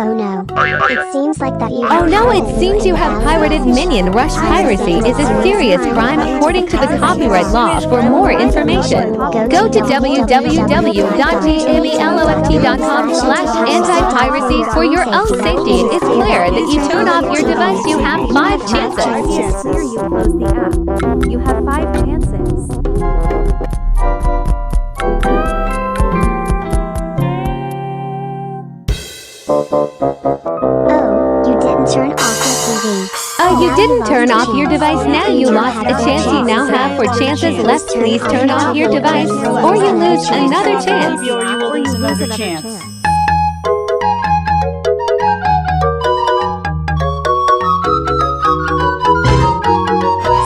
Oh no. It seems like that you Oh no, it seems you have pirated Minion. Rush piracy is a serious crime according to the copyright law. For more information, go to www.gameloft.com/anti-piracy. For your own safety, it is clear that you turn off your device. You have 5 chances. It's clear you close the app. You have 5 chances. You didn't turn off your device. Now you lost a chance. You now have 4 chances left. Please turn off your device or you lose another chance. Or you will lose another chance.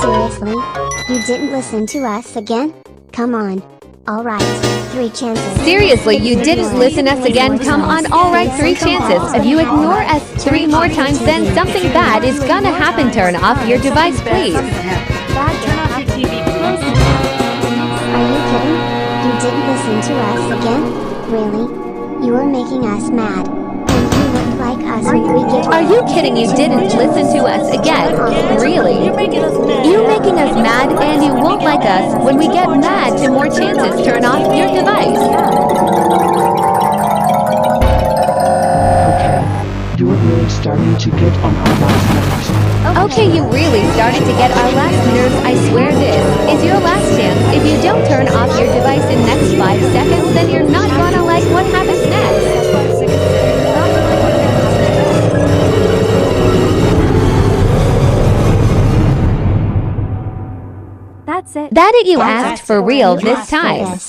Seriously? You didn't listen to us again? Come on. Alright, 3 chances. Seriously, you didn't listen us again? Come on, alright, 3 chances. If you ignore us 3 more times, then something bad is gonna happen. Turn off your device, please. Turn off your TV. Are you kidding? You didn't listen to us again? Really? You are making us mad. And you look like us when we get... Are you kidding? You didn't listen to us again? Really? You're making us mad. You're making us mad and you won't like us when we get mad. 2 more chances. Turn off your device. Okay. You're really starting to get on our last nerves. Okay, you really started to get our last nerves. I swear this is your last chance. If you don't turn off your device in next 5 seconds, then you're not gonna like what happens next. That's it. That it you asked for real this time.